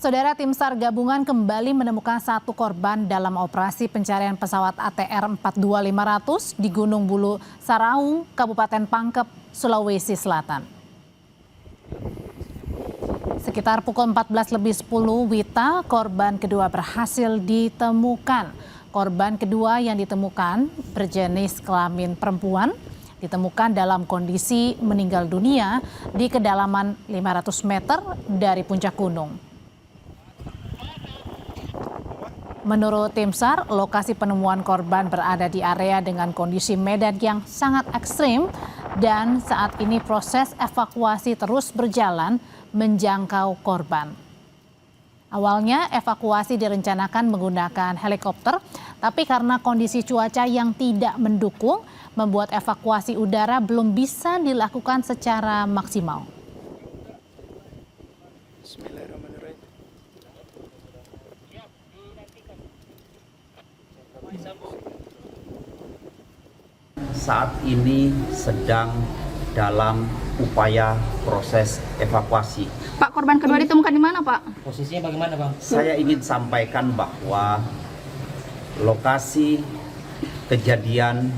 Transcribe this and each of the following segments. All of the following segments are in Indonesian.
Saudara, tim SAR gabungan kembali menemukan satu korban dalam operasi pencarian pesawat ATR 42500 di Gunung Bulu Saraung, Kabupaten Pangkep, Sulawesi Selatan. Sekitar pukul 14.10 WITA, korban kedua berhasil ditemukan. Korban kedua yang ditemukan berjenis kelamin perempuan, ditemukan dalam kondisi meninggal dunia di kedalaman 500 meter dari puncak gunung. Menurut tim SAR, lokasi penemuan korban berada di area dengan kondisi medan yang sangat ekstrim dan saat ini proses evakuasi terus berjalan menjangkau korban. Awalnya evakuasi direncanakan menggunakan helikopter, tapi karena kondisi cuaca yang tidak mendukung, membuat evakuasi udara belum bisa dilakukan secara maksimal. Saat ini sedang dalam upaya proses evakuasi. Pak, korban kedua ditemukan di mana, Pak? Posisinya bagaimana, Bang? Saya ingin sampaikan bahwa lokasi kejadian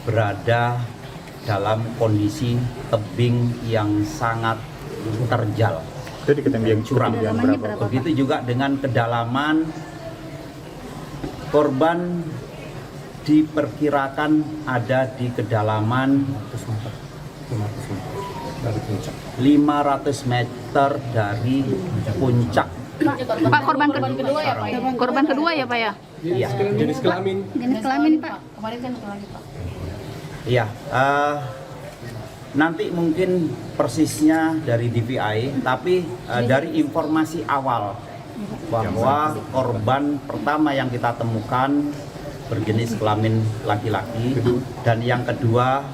berada dalam kondisi tebing yang sangat terjal. Jadi ketinggian curam. Begitu juga dengan kedalaman korban diperkirakan ada di kedalaman 500 meter dari puncak. Pak, korban kedua ya, Pak? Korban kedua ya, Pak ya? Iya. Jenis kelamin. Jenis kelamin, Pak. Kemarin kan lagi, Pak. Iya. Nanti mungkin persisnya dari DPI, tapi dari informasi awal bahwa korban pertama yang kita temukan berjenis kelamin laki-laki, dan yang kedua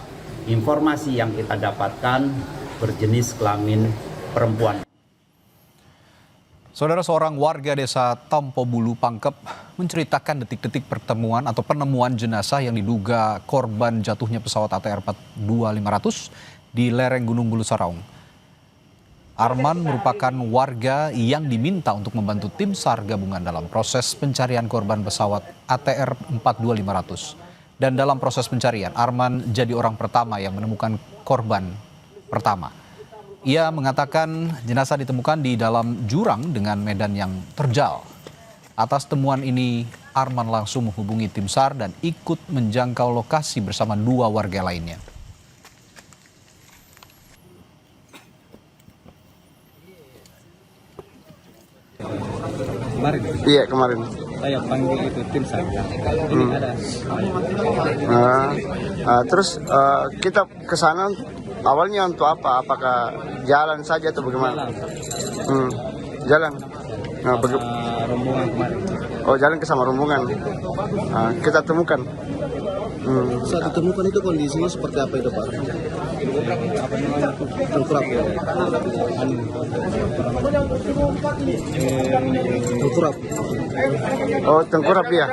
informasi yang kita dapatkan berjenis kelamin perempuan. Saudara, seorang warga desa Tompobulu, Pangkep menceritakan detik-detik pertemuan atau penemuan jenazah yang diduga korban jatuhnya pesawat ATR 42500 di lereng Gunung Bulu Saraung. Arman merupakan warga yang diminta untuk membantu tim SAR gabungan dalam proses pencarian korban pesawat ATR 42500. Dan dalam proses pencarian, Arman jadi orang pertama yang menemukan korban pertama. Ia mengatakan jenazah ditemukan di dalam jurang dengan medan yang terjal. Atas temuan ini, Arman langsung menghubungi tim SAR dan ikut menjangkau lokasi bersama dua warga lainnya. Kemarin. Iya, kemarin. Saya panggil itu tim saya. Ini ada. Terus kita ke sana awalnya untuk apa? Apakah jalan saja atau bagaimana? Jalan. Rombongan kemarin. Oh, jalan ke sama rombongan. Kita temukan. Saat ditemukan itu kondisinya seperti apa itu, Pak? Apa namanya? Tengkurap. Tengkurap. Oh, tengkurap ya.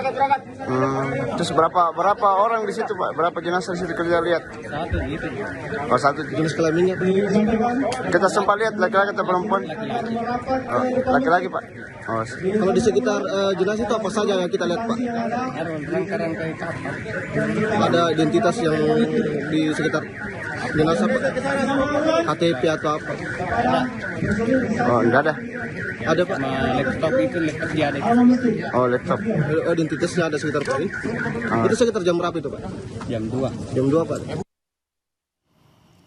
Terus berapa orang di situ, Pak? Berapa jenazah di situ kita lihat? Satu gitu. Oh, satu. Jenis kelaminnya, Pak? Kita sempat lihat laki-laki atau perempuan? Oh, laki-laki, Pak. Oh. Kalau di sekitar jenazah itu apa saja yang kita lihat, Pak? Ada rangka-rangka kapal. Ada identitas yang di sekitar jenazah, Pak? KTP atau apa? Oh, enggak ada. Ada, Pak? Laptop itu laptop dia ada. Oh, laptop. Identitasnya ada sekitar, Pak? Itu sekitar jam berapa itu, Pak? Jam 2. Jam 2, Pak.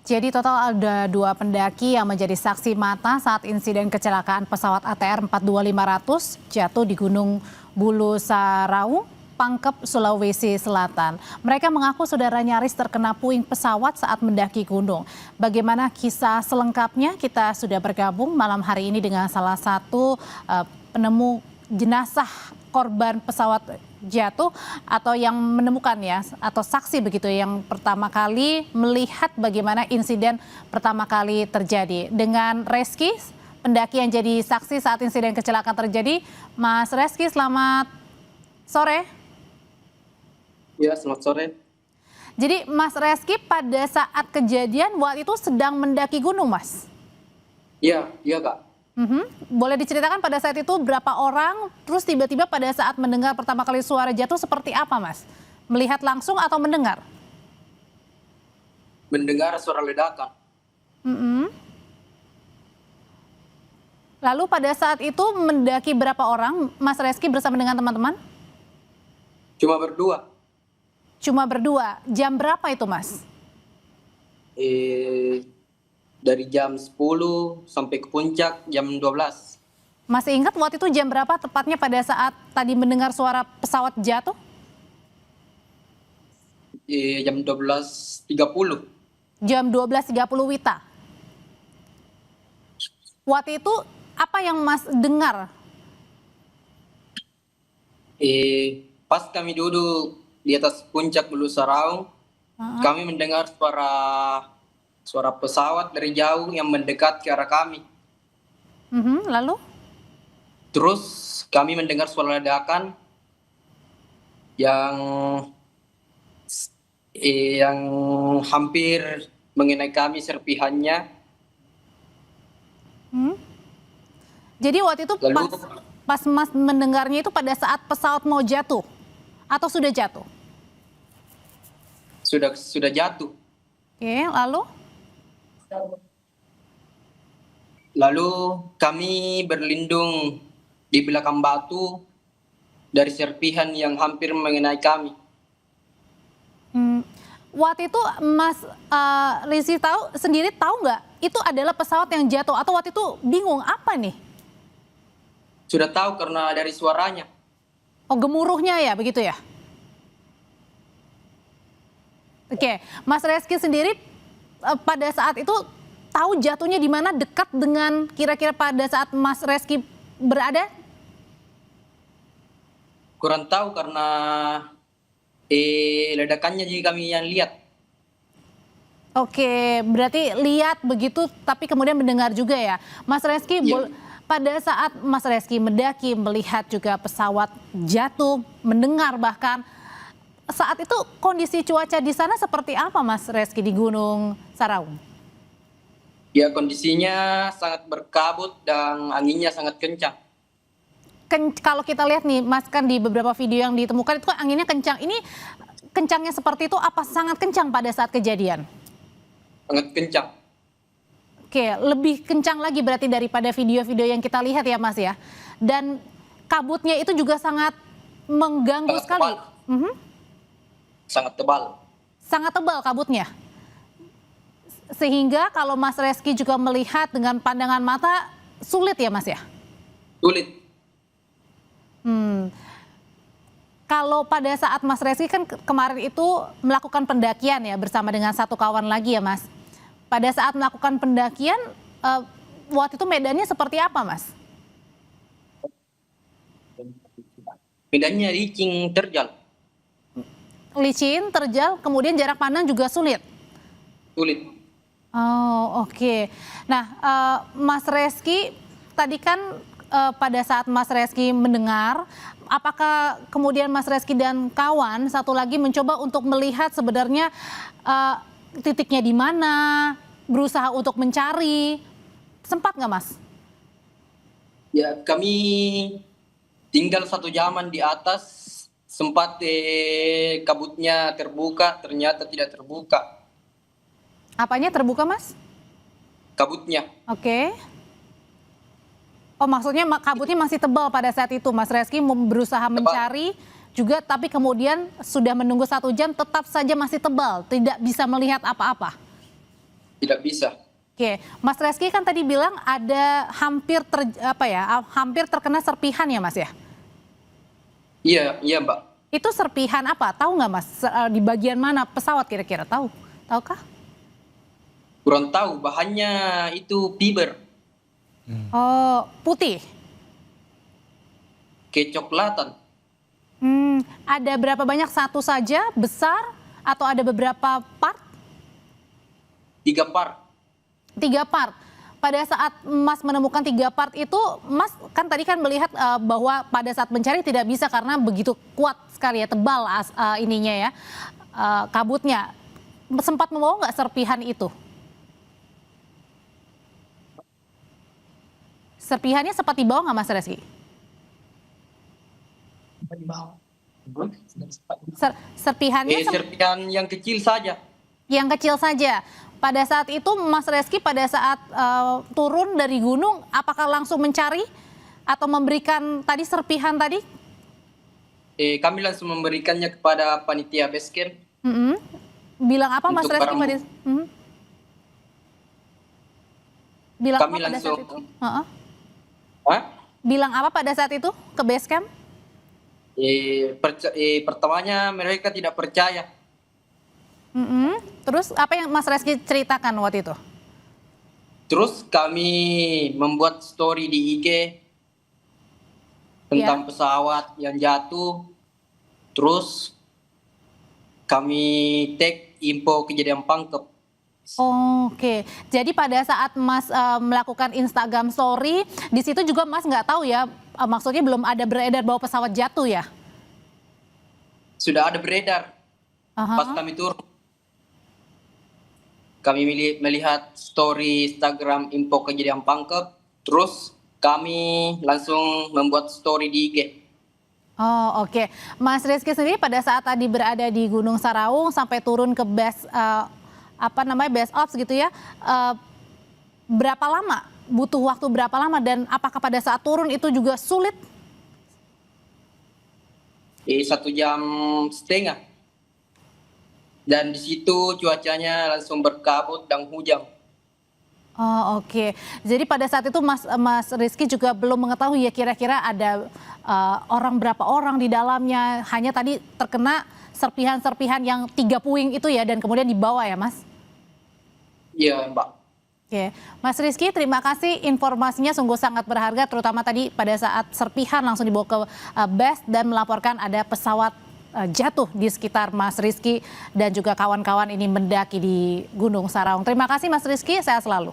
Jadi total ada dua pendaki yang menjadi saksi mata saat insiden kecelakaan pesawat ATR 42500 jatuh di Gunung Bulu Saraung, Pangkep, Sulawesi Selatan. Mereka mengaku saudara nyaris terkena puing pesawat saat mendaki gunung. Bagaimana kisah selengkapnya? Kita sudah bergabung malam hari ini dengan salah satu penemu jenazah korban pesawat jatuh atau yang menemukan ya, atau saksi begitu yang pertama kali melihat bagaimana insiden pertama kali terjadi. Dengan Reski, pendaki yang jadi saksi saat insiden kecelakaan terjadi. Mas Reski, selamat sore. Ya, selamat sore. Jadi Mas Reski pada saat kejadian waktu itu sedang mendaki gunung, Mas? Iya Kak. Boleh diceritakan pada saat itu berapa orang, terus tiba-tiba pada saat mendengar pertama kali suara jatuh seperti apa, Mas? Melihat langsung atau mendengar? Mendengar suara ledakan. Mm-mm. Lalu pada saat itu mendaki berapa orang, Mas Reski bersama dengan teman-teman? Cuma berdua. Cuma berdua. Jam berapa itu, Mas? Dari jam 10 sampai ke puncak jam 12. Masih ingat waktu itu jam berapa tepatnya pada saat tadi mendengar suara pesawat jatuh? Jam 12.30. Jam 12.30 Wita. Waktu itu apa yang Mas dengar? Pas kami duduk di atas puncak Bulu Saraung, kami mendengar suara pesawat dari jauh yang mendekat ke arah kami. Lalu? Terus kami mendengar suara ledakan yang hampir mengenai kami serpihannya. Jadi waktu itu Lalu, pas Mas mendengarnya itu pada saat pesawat mau jatuh atau sudah jatuh? sudah jatuh. Oke, lalu? Lalu kami berlindung di belakang batu dari serpihan yang hampir mengenai kami. Waktu itu Mas Rizky sendiri tahu nggak itu adalah pesawat yang jatuh atau waktu itu bingung apa nih? Sudah tahu karena dari suaranya. Oh, gemuruhnya ya begitu ya? Oke, Mas Reski sendiri pada saat itu tahu jatuhnya di mana, dekat dengan kira-kira pada saat Mas Reski berada? Kurang tahu karena ledakannya jadi kami yang lihat. Oke, berarti lihat begitu tapi kemudian mendengar juga ya. Mas Reski, pada saat Mas Reski mendaki, melihat juga pesawat jatuh, mendengar bahkan, saat itu kondisi cuaca di sana seperti apa Mas Reski di Gunung Saraung? Ya, kondisinya sangat berkabut dan anginnya sangat kencang. Kalau kita lihat nih Mas, kan di beberapa video yang ditemukan itu kan anginnya kencang. Ini kencangnya seperti itu apa sangat kencang pada saat kejadian? Sangat kencang. Oke, lebih kencang lagi berarti daripada video-video yang kita lihat ya Mas ya. Dan kabutnya itu juga sangat mengganggu Sangat sekali. tebal. Sangat tebal. Sangat tebal kabutnya. Sehingga kalau Mas Reski juga melihat dengan pandangan mata sulit ya Mas ya? Sulit. Kalau pada saat Mas Reski kan kemarin itu melakukan pendakian ya bersama dengan satu kawan lagi ya Mas. Pada saat melakukan pendakian waktu itu medannya seperti apa Mas? Medannya licin, terjal. Licin, terjal, kemudian jarak pandang juga sulit? Sulit. Oh, oke. Nah, Mas Reski tadi kan pada saat Mas Reski mendengar, apakah kemudian Mas Reski dan kawan satu lagi mencoba untuk melihat sebenarnya titiknya di mana, berusaha untuk mencari, sempat nggak Mas? Ya, kami tinggal 1 jaman di atas, sempat kabutnya terbuka, ternyata tidak terbuka. Apanya terbuka Mas? Kabutnya. Oke. Oh, maksudnya kabutnya masih tebal pada saat itu Mas Reski berusaha mencari juga, tapi kemudian sudah menunggu 1 jam tetap saja masih tebal, tidak bisa melihat apa-apa. Tidak bisa. Oke, Mas Reski kan tadi bilang ada hampir terkena serpihan ya Mas ya? Iya Mbak. Itu serpihan apa? Tahu nggak Mas di bagian mana pesawat kira-kira? Tahukah? Kurang tahu, bahannya itu fiber. Oh, putih. Kecoklatan. Ada berapa banyak? Satu saja, besar, atau ada beberapa part? 3 part. 3 part. Pada saat Mas menemukan 3 part itu, Mas kan tadi kan melihat bahwa pada saat mencari tidak bisa karena begitu kuat sekali ya, tebal ininya ya, kabutnya. Sempat membawa nggak serpihan itu? Serpihannya sempat dibawa nggak Mas Reski? Serpihannya Serpihan yang kecil saja. yang kecil saja. Pada saat itu Mas Reski pada saat turun dari gunung, apakah langsung mencari atau memberikan tadi serpihan tadi? Kami langsung memberikannya kepada panitia base camp. Bilang apa Mas Untuk Reski barang- pada Bilang Kami apa pada saat langsung- itu? Hah? Bilang apa pada saat itu ke base camp? Pertamanya mereka tidak percaya. Terus apa yang Mas Reski ceritakan waktu itu? Terus kami membuat story di IG tentang pesawat yang jatuh. Terus kami tag info kejadian Pangkep. Oke, jadi pada saat Mas melakukan Instagram Story, di situ juga Mas nggak tahu ya, maksudnya belum ada beredar bahwa pesawat jatuh ya? Sudah ada beredar pas kami turun. Kami melihat story Instagram info kejadian Pangkep, terus kami langsung membuat story di IG. Oh oke, Mas Reski sendiri pada saat tadi berada di Gunung Saraung sampai turun ke base base ops gitu ya, berapa lama? Butuh waktu berapa lama dan apakah pada saat turun itu juga sulit? 1,5 jam. Dan di situ cuacanya langsung berkabut dan hujan. Oh oke, jadi pada saat itu Mas Rizky juga belum mengetahui ya kira-kira ada berapa orang di dalamnya, hanya tadi terkena serpihan-serpihan yang 3 puing itu ya dan kemudian dibawa ya Mas? Iya Mbak. Oke, Mas Rizky terima kasih informasinya sungguh sangat berharga terutama tadi pada saat serpihan langsung dibawa ke base dan melaporkan ada pesawat jatuh di sekitar Mas Rizky dan juga kawan-kawan ini mendaki di Gunung Saraung. Terima kasih Mas Rizky, sehat selalu.